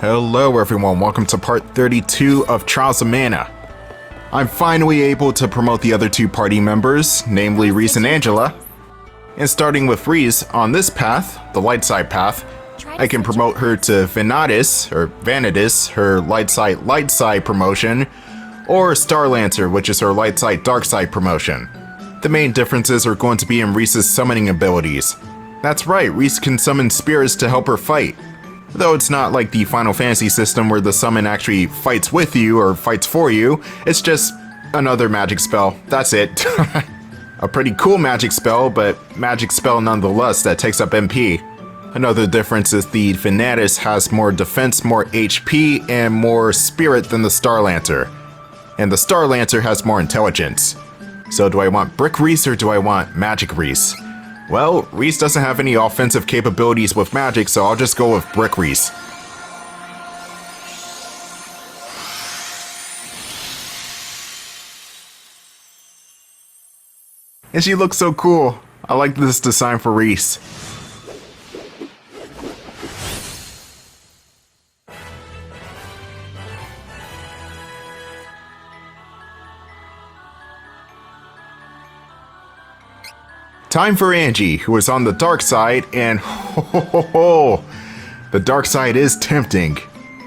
Hello everyone, welcome to part 32 of Trials of Mana. I'm finally able to promote the other two party members, namely Reese and Angela. And starting with Reese, on this path, the light side path, I can promote her to Vanadis, her light side promotion, or Starlancer, which is her light side dark side promotion. The main differences are going to be in Reese's summoning abilities. That's right, Reese can summon spirits to help her fight. Though it's not like the Final Fantasy system where the summon actually fights with you or fights for you, it's just another magic spell, that's it. A pretty cool magic spell, but magic spell nonetheless that takes up MP. Another difference is the Vanadis has more defense, more HP, and more spirit than the Starlancer. And the Starlancer has more intelligence. So do I want Brick Reese or do I want Magic Reese? Well, Reese doesn't have any offensive capabilities with magic, so I'll just go with Brick Reese. And she looks so cool. I like this design for Reese. Time for Angie, who is on the dark side, and the dark side is tempting.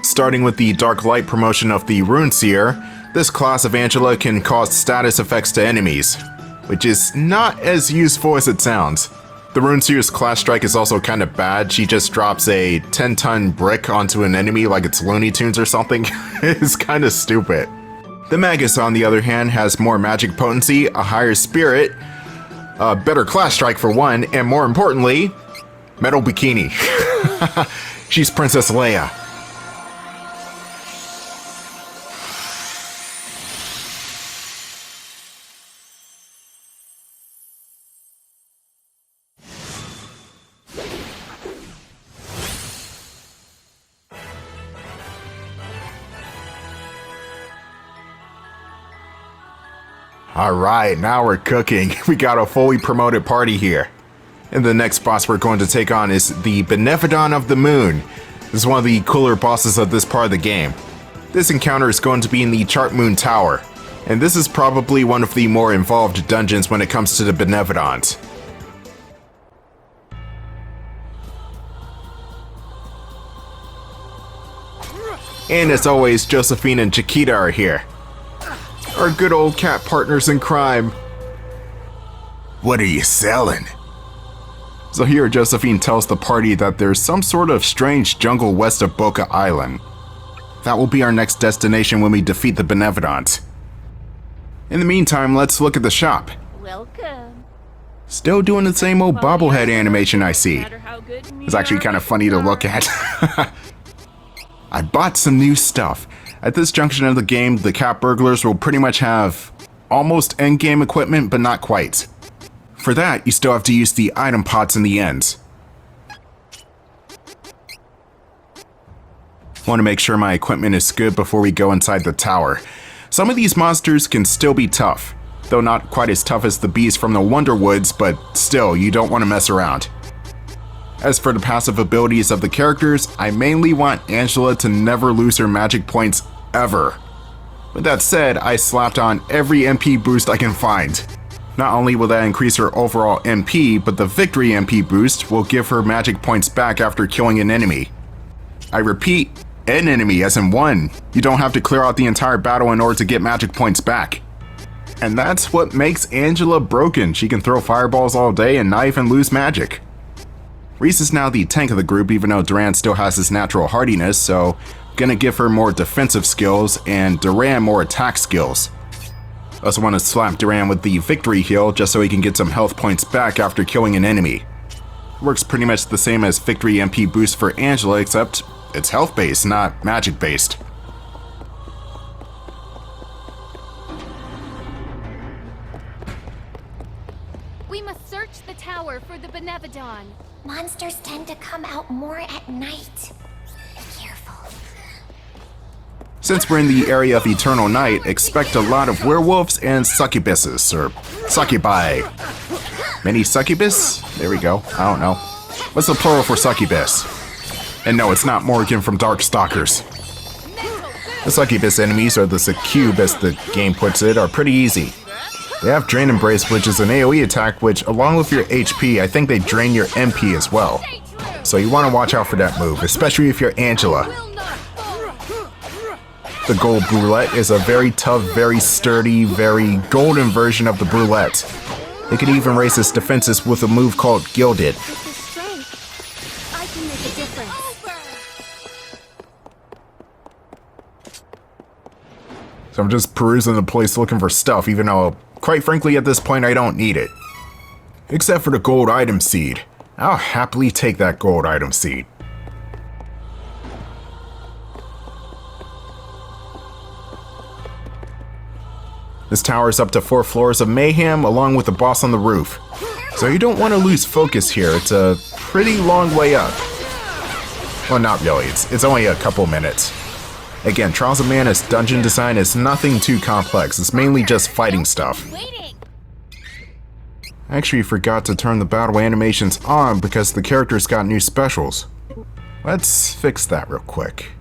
Starting with the Dark Light promotion of the Rune Seer, this class of Angela can cause status effects to enemies, which is not as useful as it sounds. The Rune Seer's class strike is also kind of bad. She just drops a 10-ton brick onto an enemy like it's Looney Tunes or something. It's kind of stupid. The Magus, on the other hand, has more magic potency, a higher spirit, a better class strike for one, and more importantly, metal bikini. She's Princess Leia. Alright, now we're cooking. We got a fully promoted party here. And the next boss we're going to take on is the Benevedon of the Moon. This is one of the cooler bosses of this part of the game. This encounter is going to be in the Chart Moon Tower, and this is probably one of the more involved dungeons when it comes to the Benevedons. And as always, Josephine and Chiquita are here. Our good old cat partners in crime. What are you selling? So here Josephine tells the party that there's some sort of strange jungle west of Boca Island. That will be our next destination when we defeat the Benevedons. In the meantime, let's look at the shop. Welcome. Still doing the same old bobblehead animation I see. It's actually kind of funny to look at. I bought some new stuff. At this junction of the game, the cat burglars will pretty much have almost endgame equipment, but not quite. For that, you still have to use the item pots in the ends. Want to make sure my equipment is good before we go inside the tower. Some of these monsters can still be tough, though not quite as tough as the bees from the Wonder Woods, but still, you don't want to mess around. As for the passive abilities of the characters, I mainly want Angela to never lose her magic points ever. With that said, I slapped on every MP boost I can find. Not only will that increase her overall MP, but the victory MP boost will give her magic points back after killing an enemy. I repeat, an enemy as in one. You don't have to clear out the entire battle in order to get magic points back. And that's what makes Angela broken. She can throw fireballs all day and not even lose magic. Reese is now the tank of the group, even though Duran still has his natural hardiness, so I'm gonna give her more defensive skills and Duran more attack skills. Also want to slap Duran with the victory heal just so he can get some health points back after killing an enemy. Works pretty much the same as victory MP boost for Angela, except it's health based, not magic based. We must search the tower for the Benevedon. Monsters tend to come out more at night. Be careful. Since we're in the area of Eternal Night, expect a lot of werewolves and succubuses, or succubi. Many succubus? There we go. I don't know. What's the plural for succubus? And no, it's not Morgan from Darkstalkers. The succubus enemies, or the succube as the game puts it, are pretty easy. They have Drain Embrace, which is an AoE attack, which along with your HP, I think they drain your MP as well. So you want to watch out for that move, especially if you're Angela. The Gold Brulette is a very tough, very sturdy, very golden version of the Brulette. It can even raise its defenses with a move called Gilded. With the strength, I can make a difference. So I'm just perusing the place looking for stuff, even though, quite frankly, at this point I don't need it. Except for the gold item seed. I'll happily take that gold item seed. This tower is up to 4 floors of mayhem, along with the boss on the roof. So you don't want to lose focus here. It's a pretty long way up. Well, not really. It's only a couple minutes. Again, Trials of Mana's dungeon design is nothing too complex. It's mainly just fighting stuff. I actually forgot to turn the battle animations on because the characters got new specials. Let's fix that real quick.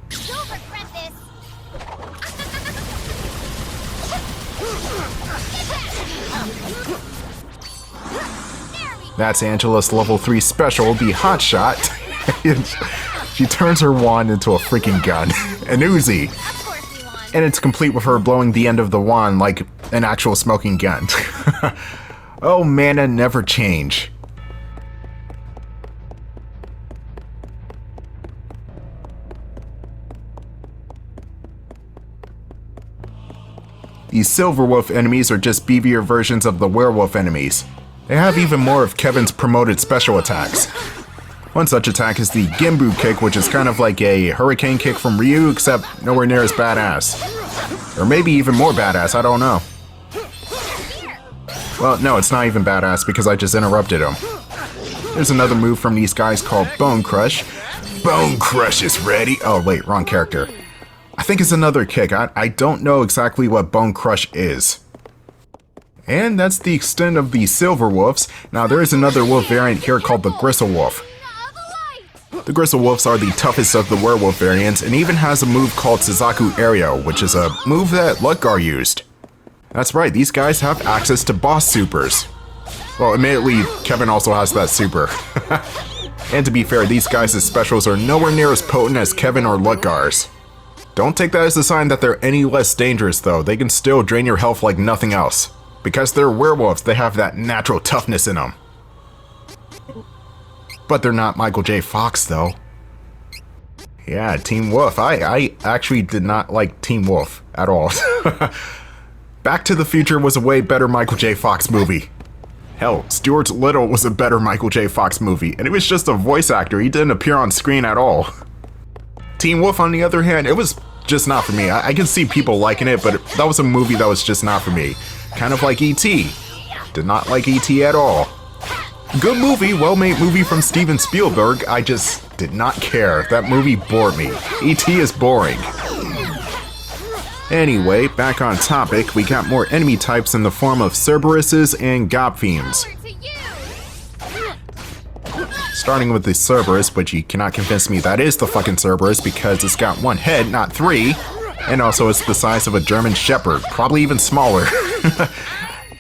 That's Angela's level 3 special, the Hot Shot. She turns her wand into a freaking gun, an Uzi. And it's complete with her blowing the end of the wand like an actual smoking gun. Oh, mana never change. These Silver Wolf enemies are just beefier versions of the werewolf enemies. They have even more of Kevin's promoted special attacks. One such attack is the Gimbu kick, which is kind of like a hurricane kick from Ryu, except nowhere near as badass. Or maybe even more badass, I don't know. Well, no, it's not even badass because I just interrupted him. There's another move from these guys called Bone Crush. Bone Crush is ready. Oh, wait, wrong character. I think it's another kick. I don't know exactly what Bone Crush is. And that's the extent of the Silver Wolves. Now, there is another wolf variant here called the Gristle Wolf. The Gristle Wolves are the toughest of the werewolf variants, and even has a move called Suzaku Aereo, which is a move that Ludgar used. That's right, these guys have access to boss supers. Well, admittedly, Kevin also has that super. And to be fair, these guys' specials are nowhere near as potent as Kevin or Ludgar's. Don't take that as a sign that they're any less dangerous though, they can still drain your health like nothing else. Because they're werewolves, they have that natural toughness in them. But they're not Michael J. Fox though. Yeah, Team Wolf. I actually did not like Team Wolf at all. Back to the Future was a way better Michael J. Fox movie. Hell, Stuart Little was a better Michael J. Fox movie, and it was just a voice actor. He didn't appear on screen at all. Teen Wolf, on the other hand, it was just not for me. I can see people liking it, but that was a movie that was just not for me. Kind of like E.T. Did not like E.T. at all. Good movie, well-made movie from Steven Spielberg. I just did not care. That movie bored me. E.T. is boring. Anyway, back on topic, we got more enemy types in the form of Cerberuses and Gobfiends. Starting with the Cerberus, which you cannot convince me that is the fucking Cerberus because it's got 1 head, not 3. And also it's the size of a German Shepherd, probably even smaller.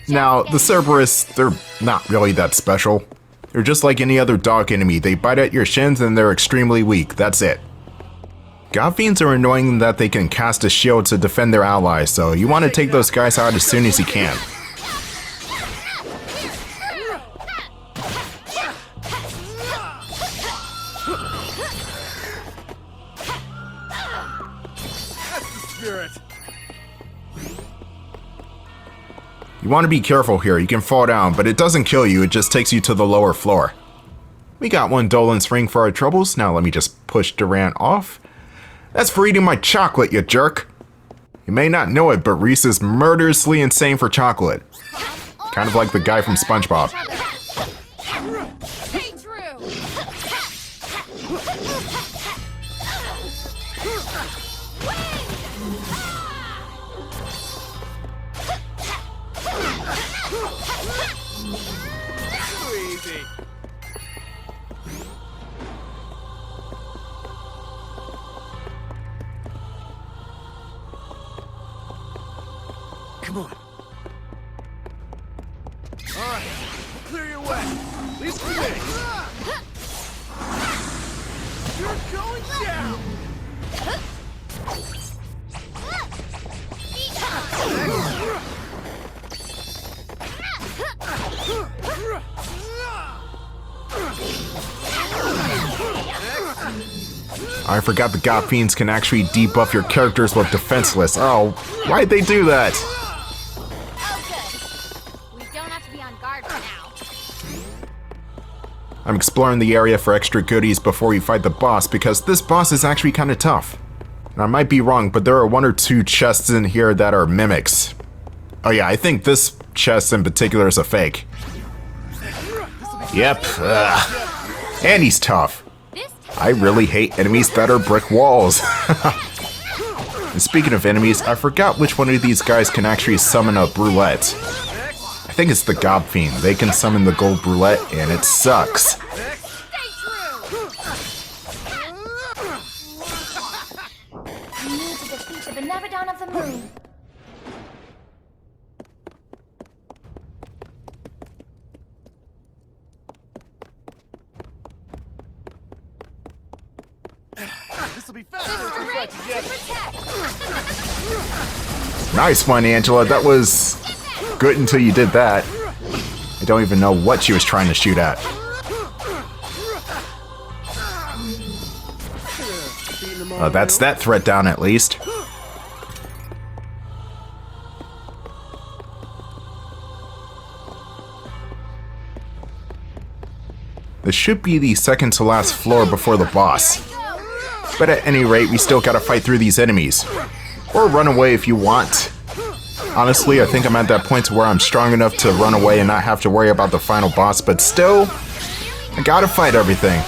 Now, the Cerberus, they're not really that special. They're just like any other dog enemy. They bite at your shins and they're extremely weak, that's it. Gobfiends are annoying in that they can cast a shield to defend their allies, so you want to take those guys out as soon as you can. You want to be careful here, you can fall down, but it doesn't kill you, it just takes you to the lower floor. We got 1 Dolan's ring for our troubles, now let me just push Durant off. That's for eating my chocolate, you jerk! You may not know it, but Reese is murderously insane for chocolate. Kind of like the guy from SpongeBob. Come on. Alright, clear your way. Leave for me. You're going down! I forgot the God Fiends can actually debuff your characters with defenseless. Oh, why'd they do that? We don't have to be on guard for now. I'm exploring the area for extra goodies before we fight the boss because this boss is actually kind of tough. And I might be wrong, but there are 1 or 2 chests in here that are mimics. Oh yeah, I think this chest in particular is a fake. Yep. And he's tough. I really hate enemies that are brick walls. And speaking of enemies, I forgot which one of these guys can actually summon a brulette. I think it's the God Fiend. They can summon the gold brulette, and it sucks. You need to defeat the Benevedon of the moon. This'll be faster if we fight together. Nice one, Angela. That was good until you did that. I don't even know what she was trying to shoot at. That's that threat down at least. This should be the second to last floor before the boss. But at any rate, we still gotta fight through these enemies. Or run away if you want. Honestly, I think I'm at that point where I'm strong enough to run away and not have to worry about the final boss, but still, I gotta fight everything.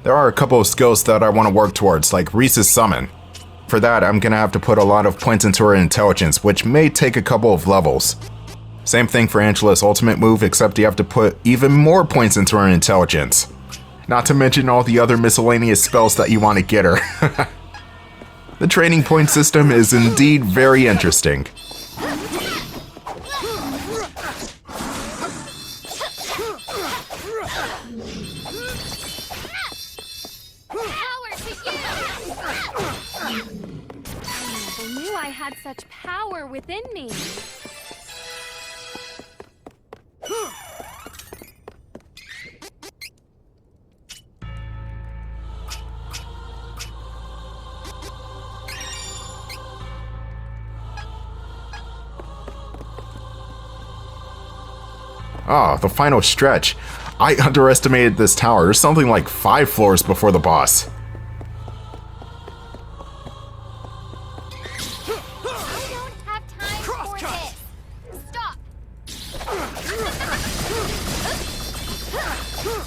There are a couple of skills that I want to work towards, like Reese's Summon. For that, I'm gonna have to put a lot of points into her intelligence, which may take a couple of levels. Same thing for Angela's ultimate move, except you have to put even more points into her intelligence. Not to mention all the other miscellaneous spells that you want to get her. The training point system is indeed very interesting. Power to you! I knew I had such power within me. Ah, the final stretch. I underestimated this tower. There's something like 5 floors before the boss. I don't have time for this. Stop!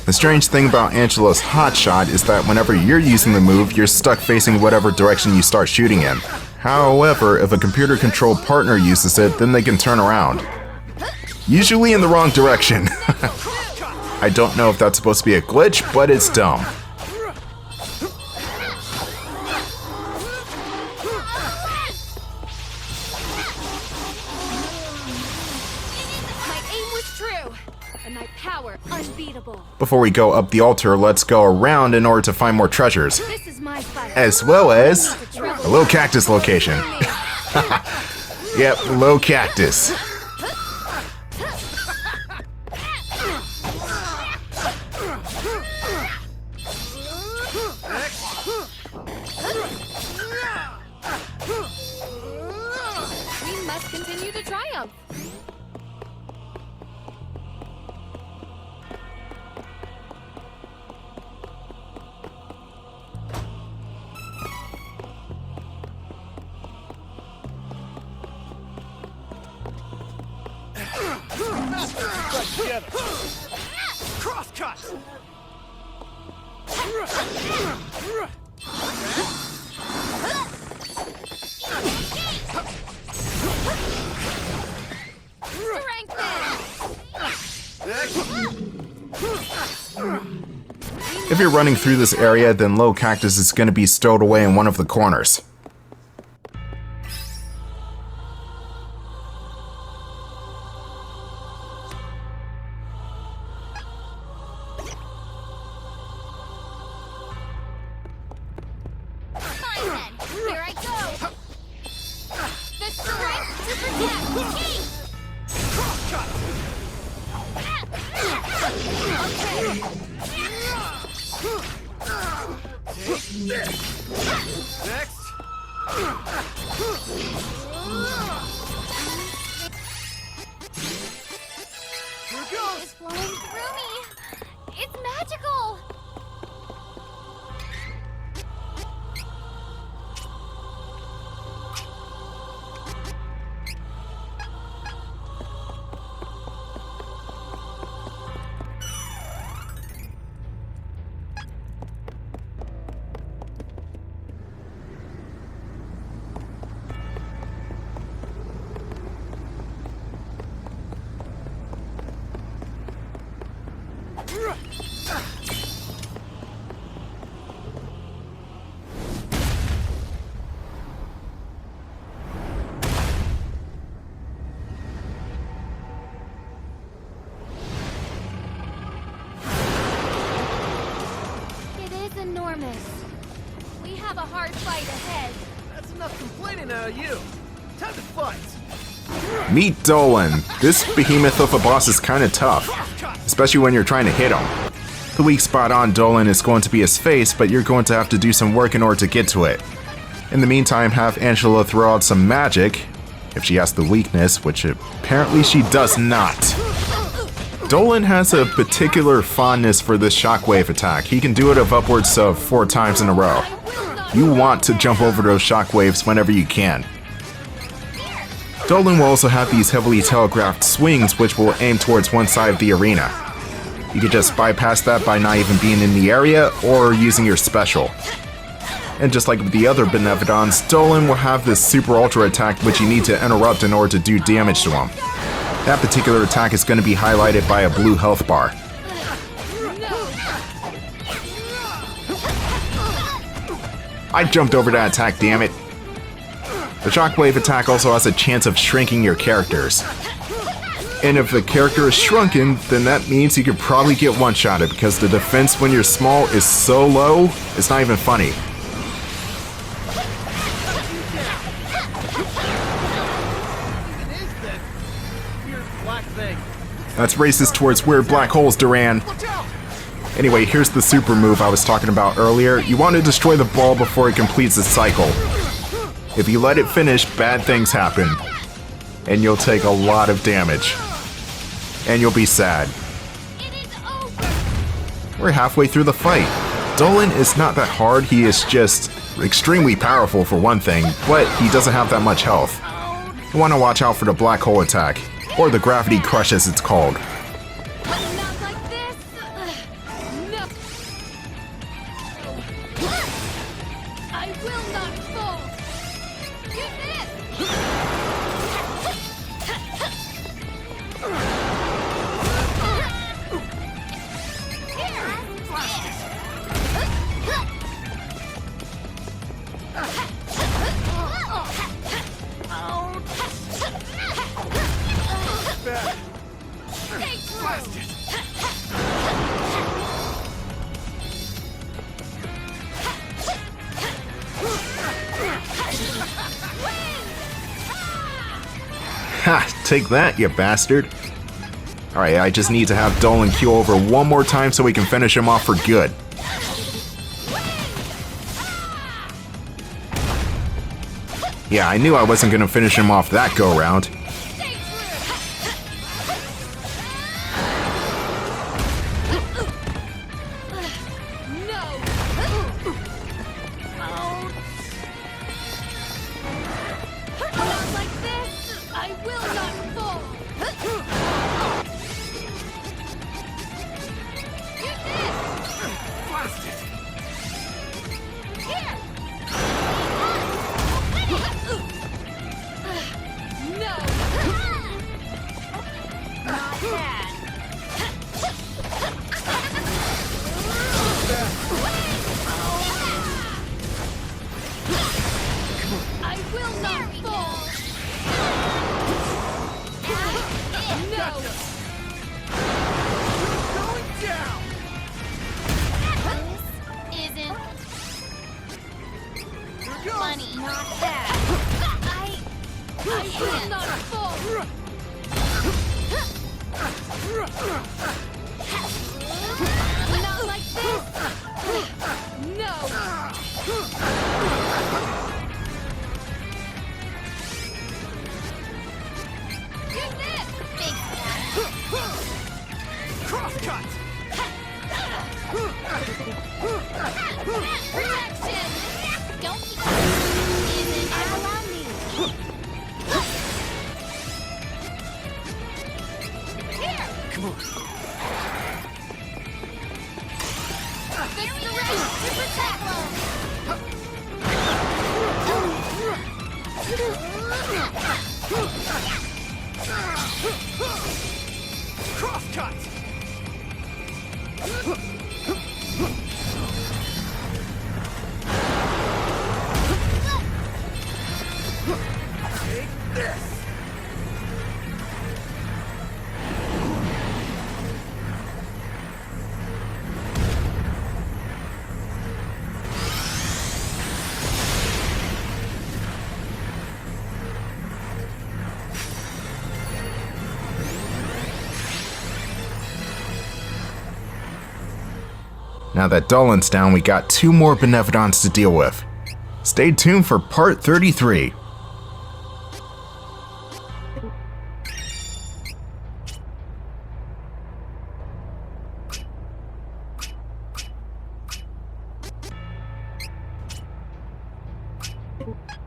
The strange thing about Angela's hotshot is that whenever you're using the move, you're stuck facing whatever direction you start shooting in. However, if a computer-controlled partner uses it, then they can turn around. Usually in the wrong direction. I don't know if that's supposed to be a glitch, but it's dumb. My aim was true, and my power unbeatable. Before we go up the altar, let's go around in order to find more treasures. This is my fight. As well as a low cactus location. Yep, low cactus. We must continue to triumph. Fight together. Cross cut. If you're running through this area, then low cactus is going to be stowed away in one of the corners. Here I go! The strength to protect! King! Next. Here it goes. It's flowing through me! It's magical! It is enormous. We have a hard fight ahead. That's enough complaining out of you. Time to fight. Meet Dolan. This behemoth of a boss is kinda tough, especially when you're trying to hit him. The weak spot on Dolan is going to be his face, but you're going to have to do some work in order to get to it. In the meantime, have Angela throw out some magic, if she has the weakness, which apparently she does not. Dolan has a particular fondness for this shockwave attack. He can do it of upwards of 4 times in a row. You want to jump over those shockwaves whenever you can. Dolan will also have these heavily telegraphed swings which will aim towards one side of the arena. You can just bypass that by not even being in the area or using your special. And just like with the other Benevedons, Dolan will have this super ultra attack which you need to interrupt in order to do damage to him. That particular attack is going to be highlighted by a blue health bar. I jumped over that attack, damn it. The shockwave attack also has a chance of shrinking your characters. And if the character is shrunken, then that means you could probably get one-shotted because the defense when you're small is so low, it's not even funny. It is that weird black thing. That's racist towards weird black holes, Duran. Watch out! Anyway, here's the super move I was talking about earlier. You want to destroy the ball before it completes its cycle. If you let it finish, bad things happen. And you'll take a lot of damage. And you'll be sad. It is over! We're halfway through the fight. Dolan is not that hard, he is just extremely powerful for one thing, but he doesn't have that much health. You want to watch out for the black hole attack, or the gravity crush as it's called. But not like this! No! I will not fall! Get this! Ha! Take that, you bastard! Alright, I just need to have Dolan Q over one more time so we can finish him off for good. Yeah, I knew I wasn't gonna finish him off that go-round. Not like this! I will not fall! Get this! Blast it! Here! No! Not bad! funny. Not bad. I am not a fool. Not like this. No. Use this. Big Crosscut! protection. Don't keep Allow me. Here. Come on. Fix the race to protect. Crosscut! Take this! Now that Dolan's down, we got 2 more Benevedons to deal with. Stay tuned for part 33. Thank you.